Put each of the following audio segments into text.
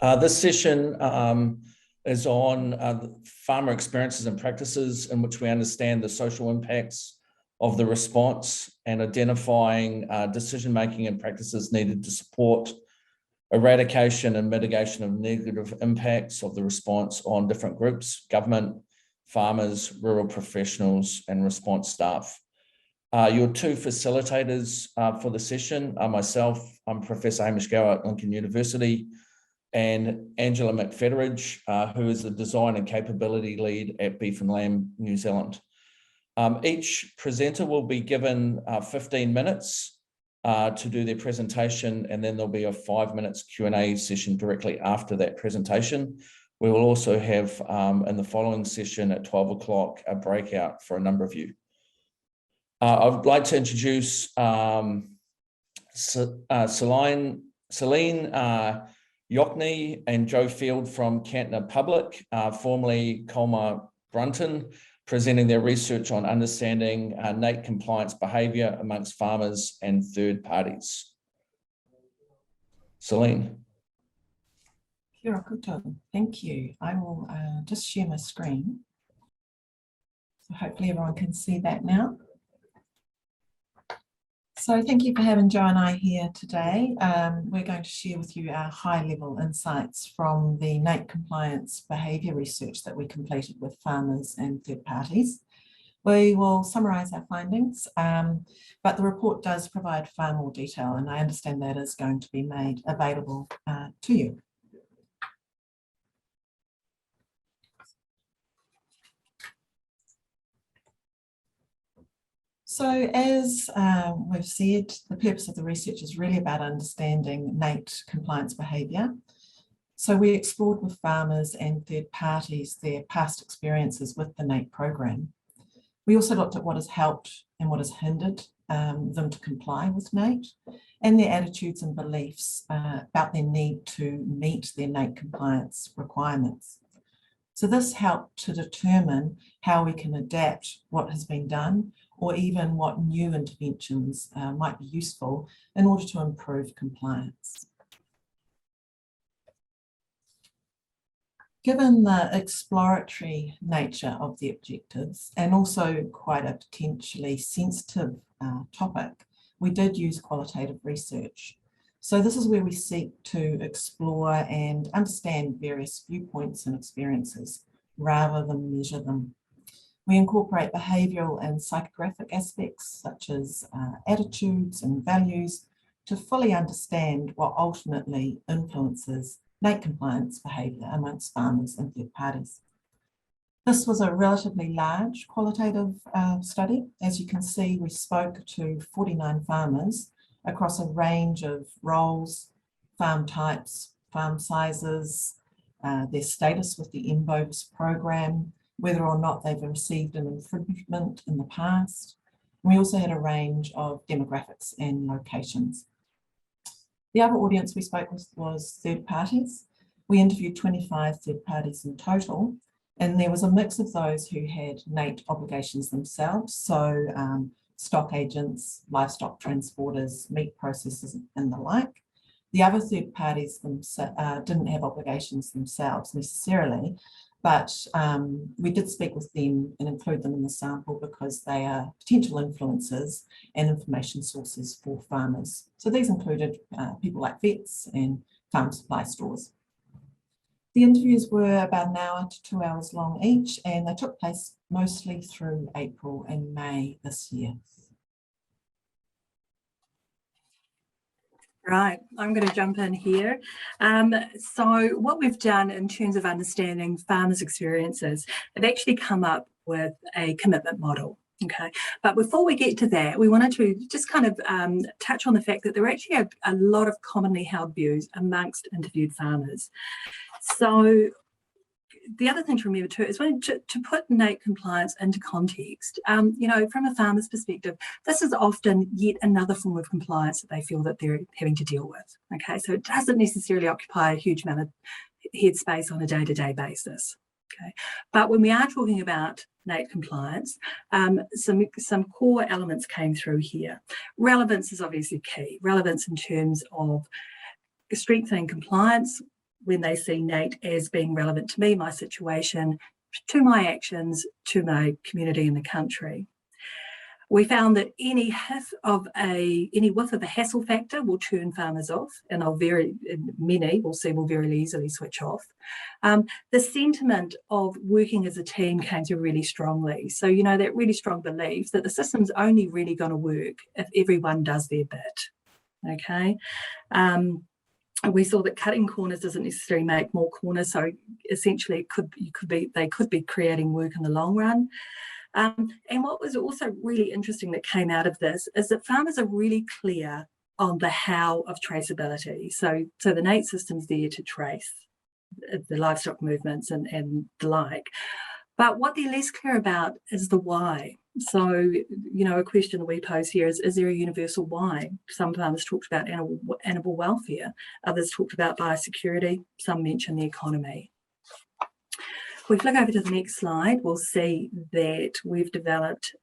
This session is on farmer experiences and practices in which we understand the social impacts of the response and identifying decision-making and practices needed to support eradication and mitigation of negative impacts of the response on different groups, government, farmers, rural professionals, and response staff. Your two facilitators for the session are myself, I'm Professor Hamish Gower at Lincoln University, and Angela McFetteridge, who is the Design and Capability Lead at Beef and Lamb New Zealand. Each presenter will be given 15 minutes to do their presentation, and then there'll be a 5 minutes Q&A session directly after that presentation. We will also have in the following session at 12 o'clock a breakout for a number of you. I'd like to introduce Celine, Yockney and Joe Field from Cantner Public, formerly Colmar Brunton, presenting their research on understanding NAIT compliance behaviour amongst farmers and third parties. Celine. Kia ora koutou. Thank you. I will just share my screen. So hopefully everyone can see that now. So thank you for having Joe and I here today. We're going to share with you our high-level insights from the NAIT compliance behaviour research that we completed with farmers and third parties. We will summarise our findings, but the report does provide far more detail, and I understand that is going to be made available to you. So as we've said, the purpose of the research is really about understanding NAIT compliance behaviour. So we explored with farmers and third parties their past experiences with the NAIT program. We also looked at what has helped and what has hindered them to comply with NAIT, and their attitudes and beliefs about their need to meet their NAIT compliance requirements. So this helped to determine how we can adapt what has been done, or even what new interventions might be useful in order to improve compliance. Given the exploratory nature of the objectives, and also quite a potentially sensitive topic, we did use qualitative research. So this is where we seek to explore and understand various viewpoints and experiences rather than measure them. We incorporate behavioural and psychographic aspects such as attitudes and values to fully understand what ultimately influences NAIT compliance behaviour amongst farmers and third parties. This was a relatively large qualitative study. As you can see, we spoke to 49 farmers across a range of roles, farm types, farm sizes, their status with the bovis program, whether or not they've received an infringement in the past. We also had a range of demographics and locations. The other audience we spoke with was third parties. We interviewed 25 third parties in total, and there was a mix of those who had NAIT obligations themselves, so stock agents, livestock transporters, meat processors, and the like. The other third parties didn't have obligations themselves necessarily, but we did speak with them and include them in the sample because they are potential influencers and information sources for farmers. So these included people like vets and farm supply stores. The interviews were about an hour to 2 hours long each, and they took place mostly through April and May this year. Right, I'm going to jump in here. So what we've done in terms of understanding farmers' experiences, they've actually come up with a commitment model. Okay, but before we get to that, we wanted to just kind of touch on the fact that there are actually a lot of commonly held views amongst interviewed farmers. So the other thing to remember too is to put NAIT compliance into context. You know, from a farmer's perspective, this is often yet another form of compliance that they feel that they're having to deal with. Okay, so it doesn't necessarily occupy a huge amount of headspace on a day-to-day basis. Okay, but when we are talking about NAIT compliance, some core elements came through here. Relevance is obviously key. Relevance in terms of strengthening compliance when they see NAIT as being relevant to me, my situation, to my actions, to my community and the country. We found that any whiff of a hassle factor will turn farmers off, and many will very easily switch off. The sentiment of working as a team came through really strongly. So, that really strong belief that the system's only really going to work if everyone does their bit. Okay. We saw that cutting corners doesn't necessarily make more corners, so essentially they could be creating work in the long run. And what was also really interesting that came out of this is that farmers are really clear on the how of traceability. So the NAIT system's there to trace the livestock movements and the like. But what they're less clear about is the why. So, a question that we pose here is there a universal why? Some farmers talked about animal welfare, others talked about biosecurity, some mentioned the economy. If we flick over to the next slide, we'll see that we've developed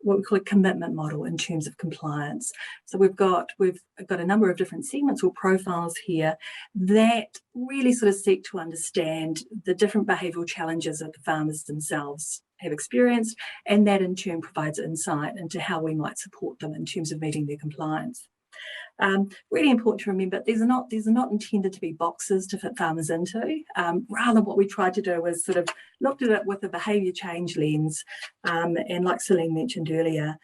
what we call a commitment model in terms of compliance. So we've got a number of different segments or profiles here that really sort of seek to understand the different behavioural challenges that the farmers themselves have experienced, and that in turn provides insight into how we might support them in terms of meeting their compliance. Really important to remember, these are not intended to be boxes to fit farmers into. Rather, what we tried to do was sort of looked at it with a behaviour change lens, and like Celine mentioned earlier,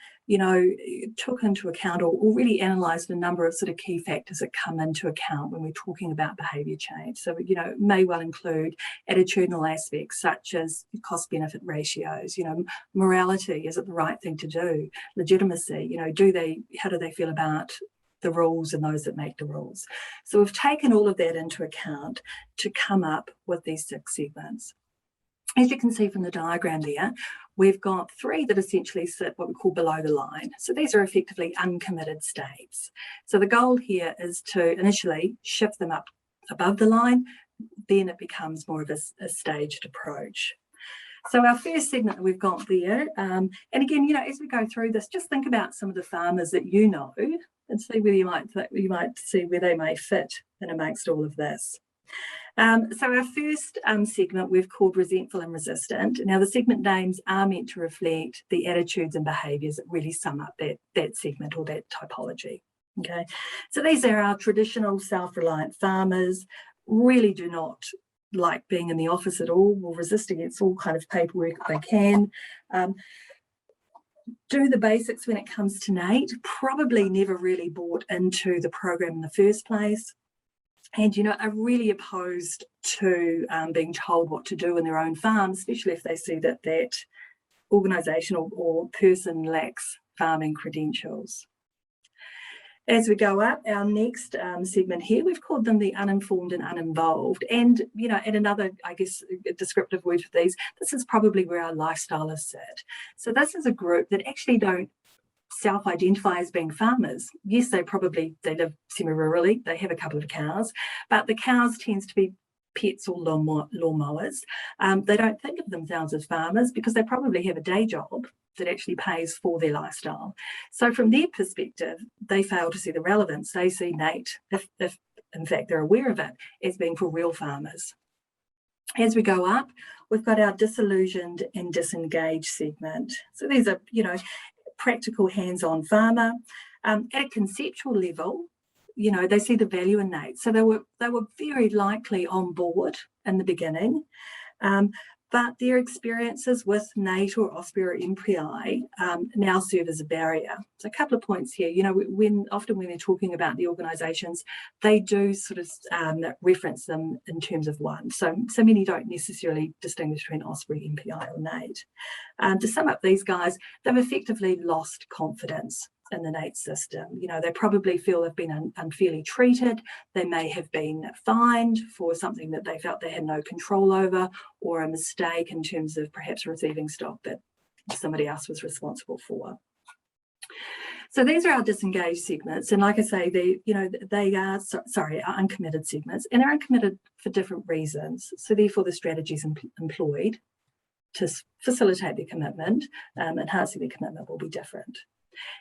took into account or really analysed a number of sort of key factors that come into account when we're talking about behaviour change. So, it may well include attitudinal aspects such as cost-benefit ratios, morality, is it the right thing to do? Legitimacy, how do they feel about the rules and those that make the rules? So we've taken all of that into account to come up with these 6 segments. As you can see from the diagram there, we've got 3 that essentially sit what we call below the line. So these are effectively uncommitted states. So the goal here is to initially shift them up above the line, then it becomes more of a staged approach. So our first segment that we've got there, and again, as we go through this, just think about some of the farmers that and see whether you might see where they may fit in amongst all of this. So our first segment we've called resentful and resistant. Now the segment names are meant to reflect the attitudes and behaviours that really sum up that segment or that typology. Okay, so these are our traditional self-reliant farmers, really do not like being in the office at all, will resist against all kind of paperwork if they can. Do the basics when it comes to NAIT, probably never really bought into the program in the first place, and are really opposed to being told what to do in their own farm, especially if they see that organisation or person lacks farming credentials. As we go up, our next segment here, we've called them the uninformed and uninvolved. And, and another, I guess, descriptive word for these, this is probably where our lifestylists sit. So this is a group that actually don't self-identify as being farmers. Yes, they live semi-rurally, they have a couple of cows, but the cows tends to be pets or lawnmowers. They don't think of themselves as farmers because they probably have a day job that actually pays for their lifestyle. So from their perspective, they fail to see the relevance. They see NAIT, if in fact they're aware of it, as being for real farmers. As we go up, we've got our disillusioned and disengaged segment. So these are, practical hands-on farmer. At a conceptual level, they see the value in NAIT. So they were very likely on board in the beginning. But their experiences with NAIT or OSPI or MPI now serve as a barrier. So a couple of points here. Often when they're talking about the organisations, they do sort of reference them in terms of one. So many don't necessarily distinguish between OSPI, MPI or NAIT. To sum up these guys, they've effectively lost confidence in the NAIT system. They probably feel they've been unfairly treated. They may have been fined for something that they felt they had no control over, or a mistake in terms of perhaps receiving stock that somebody else was responsible for. So these are our disengaged segments, and like I say, they are uncommitted segments, and they're uncommitted for different reasons. So therefore, the strategies employed to facilitate their commitment, enhancing their commitment, will be different.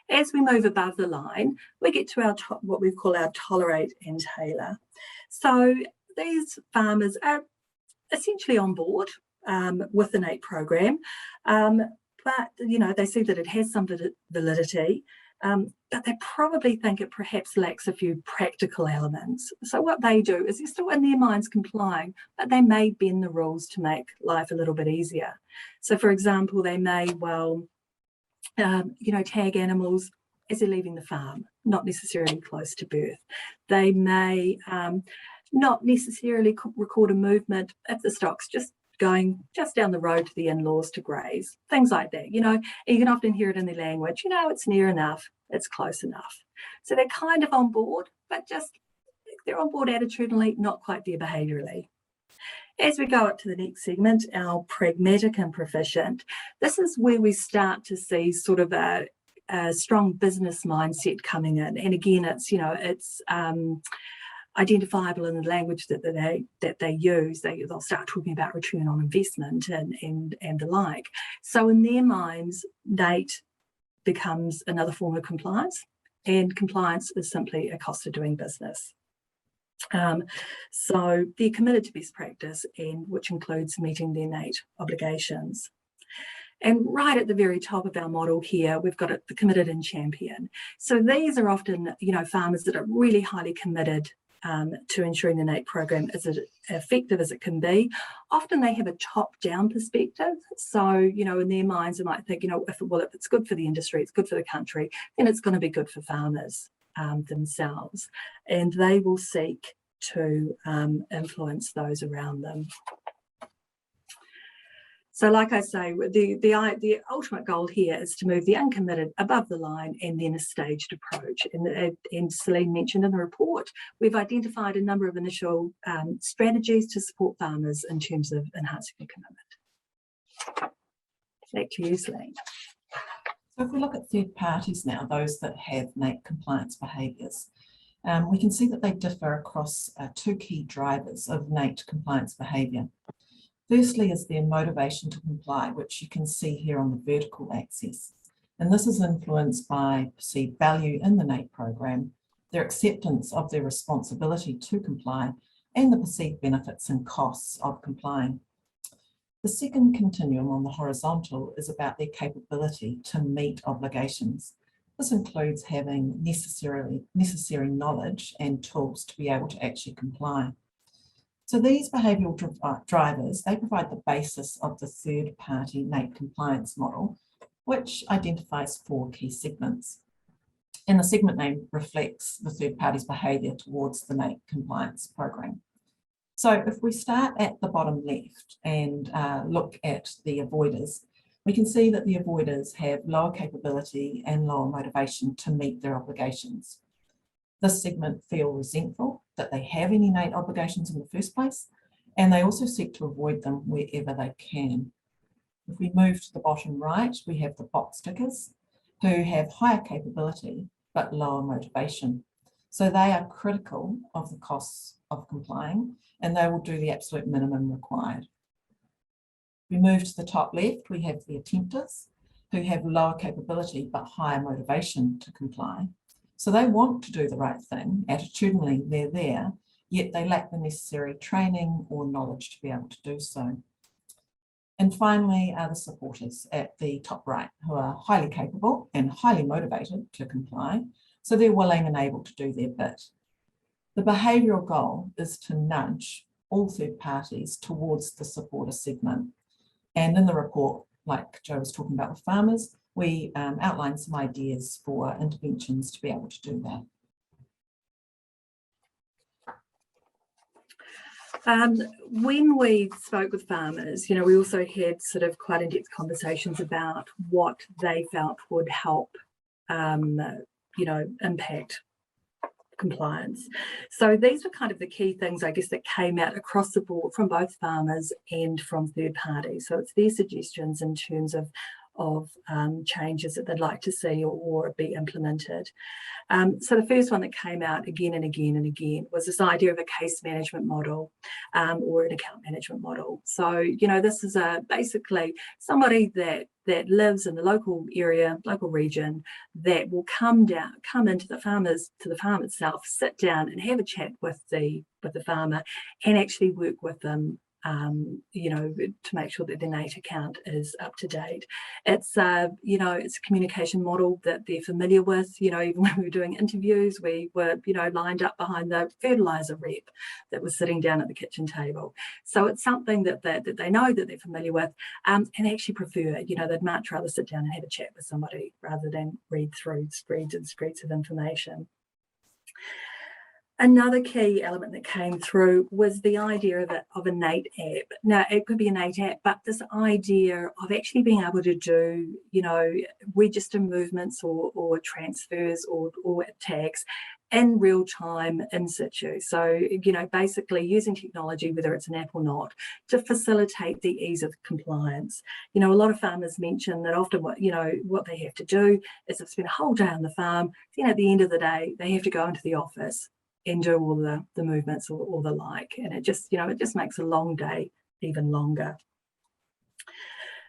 As we move above the line, we get to our what we call our tolerate and tailor. So these farmers are essentially on board with the NAIT program, but they see that it has some validity, but they probably think it perhaps lacks a few practical elements. So what they do is they're still in their minds complying, but they may bend the rules to make life a little bit easier. So for example, they may tag animals as they're leaving the farm, not necessarily close to birth. They may not necessarily record a movement if the stock's just going just down the road to the in-laws to graze, things like that. You can often hear it in their language, it's near enough, it's close enough. So they're kind of on board, but just they're on board attitudinally, not quite there behaviourally. As we go up to the next segment, our pragmatic and proficient, this is where we start to see sort of a strong business mindset coming in. And again, it's identifiable in the language that they use. They'll start talking about return on investment and the like. So in their minds, NAIT becomes another form of compliance, and compliance is simply a cost of doing business. So they're committed to best practice, and which includes meeting their NAIT obligations. And right at the very top of our model here, we've got the committed and champion. So these are often, farmers that are really highly committed to ensuring the NAIT program is as effective as it can be. Often they have a top-down perspective. So, in their minds, they might think, if it's good for the industry, it's good for the country, then it's going to be good for farmers themselves. And they will seek to influence those around them. So like I say, the ultimate goal here is to move the uncommitted above the line and then a staged approach. And Celine mentioned in the report, we've identified a number of initial strategies to support farmers in terms of enhancing their commitment. Back to you, Celine. So if we look at third parties now, those that have NAIT compliance behaviours, we can see that they differ across two key drivers of NAIT compliance behaviour. Firstly is their motivation to comply, which you can see here on the vertical axis. And this is influenced by perceived value in the NAIT program, their acceptance of their responsibility to comply, and the perceived benefits and costs of complying. The second continuum on the horizontal is about their capability to meet obligations. This includes having necessary knowledge and tools to be able to actually comply. So these behavioural drivers, they provide the basis of the third-party NAIT compliance model, which identifies 4 key segments. And the segment name reflects the third party's behaviour towards the NAIT compliance program. So if we start at the bottom left and look at the avoiders, we can see that the avoiders have lower capability and lower motivation to meet their obligations. This segment feel resentful that they have any NAIT obligations in the first place, and they also seek to avoid them wherever they can. If we move to the bottom right, we have the box tickers who have higher capability but lower motivation. So they are critical of the costs of complying, and they will do the absolute minimum required. We move to the top left, we have the attempters who have lower capability but higher motivation to comply. So they want to do the right thing, attitudinally they're there, yet they lack the necessary training or knowledge to be able to do so. And finally are the supporters at the top right, who are highly capable and highly motivated to comply, so they're willing and able to do their bit. The behavioural goal is to nudge all third parties towards the supporter segment. And in the report, like Joe was talking about with farmers, we outlined some ideas for interventions to be able to do that. When we spoke with farmers, we also had sort of quite in-depth conversations about what they felt would help, impact compliance. So these were kind of the key things, I guess, that came out across the board from both farmers and from third parties. So it's their suggestions in terms of of changes that they'd like to see or be implemented. So the first one that came out again and again and again was this idea of a case management model or an account management model. So, you know, this is basically somebody that lives in the local area, local region, that will come into the farm itself, sit down and have a chat with the farmer and actually work with them, you know, to make sure that their NAIT account is up to date. It's, you know, it's a communication model that they're familiar with. You know, even when we were doing interviews, we were, you know, lined up behind the fertiliser rep that was sitting down at the kitchen table. So it's something that they know, that they're familiar with, and actually prefer. You know, they'd much rather sit down and have a chat with somebody rather than read through spreads and spreads of information. Another key element that came through was the idea of a NAIT app. Now, it could be a NAIT app, but this idea of actually being able to do, you know, register movements or transfers or tags in real time in situ. So, you know, basically using technology, whether it's an app or not, to facilitate the ease of compliance. You know, a lot of farmers mention that often what they have to do is they've spent a whole day on the farm. Then at the end of the day, they have to go into the office and do all the movements or the like. And it just, you know, it just makes a long day even longer.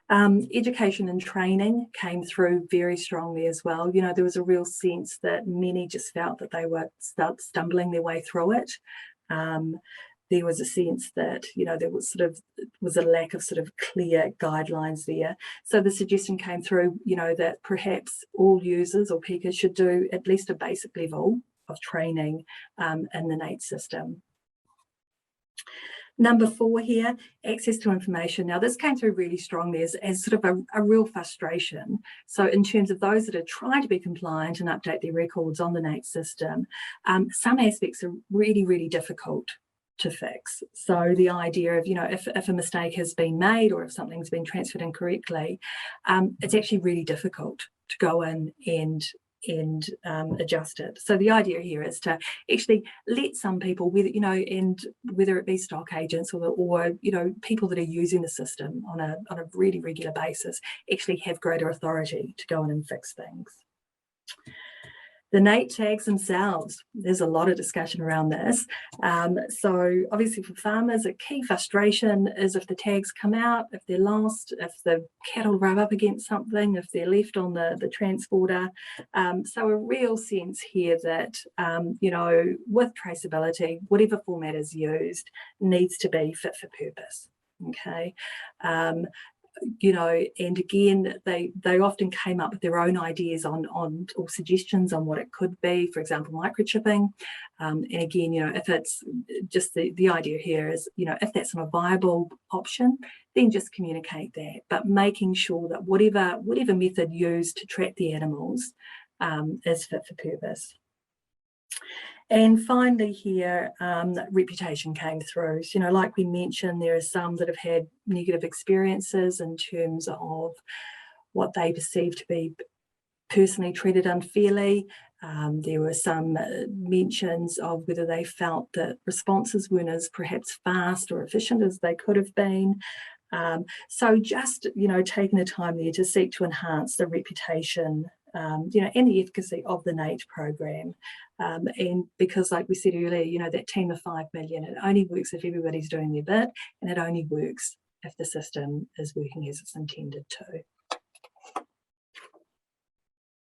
Education and training came through very strongly as well. You know, there was a real sense that many just felt that they were stumbling their way through it. There was a sense that, you know, there was a lack of sort of clear guidelines there. So the suggestion came through, you know, that perhaps all users or peakers should do at least a basic level of training in the NAIT system. Number 4 here, access to information. Now, this came through really strongly as sort of a real frustration. So in terms of those that are trying to be compliant and update their records on the NAIT system, some aspects are really, really difficult to fix. So the idea of, you know, if a mistake has been made or if something's been transferred incorrectly, it's actually really difficult to go in and adjust it. So the idea here is to actually let some people, whether it be stock agents or you know, people that are using the system on a really regular basis, actually have greater authority to go in and fix things. The NAIT tags themselves, there's a lot of discussion around this. So obviously for farmers, a key frustration is if the tags come out, if they're lost, if the cattle rub up against something, if they're left on the transporter. So a real sense here that, you know, with traceability, whatever format is used needs to be fit for purpose, okay? You know, and again, they often came up with their own ideas on or suggestions on what it could be, for example, microchipping. And again, you know, if it's just the idea here is, you know, if that's not a viable option, then just communicate that, but making sure that whatever method used to track the animals is fit for purpose. And finally here, reputation came through. So, you know, like we mentioned, there are some that have had negative experiences in terms of what they perceive to be personally treated unfairly. There were some mentions of whether they felt that responses weren't as perhaps fast or efficient as they could have been. So just, you know, taking the time there to seek to enhance the reputation, you know, and the efficacy of the NAIT program. And because, like we said earlier, you know, that team of 5 million, it only works if everybody's doing their bit, and it only works if the system is working as it's intended to.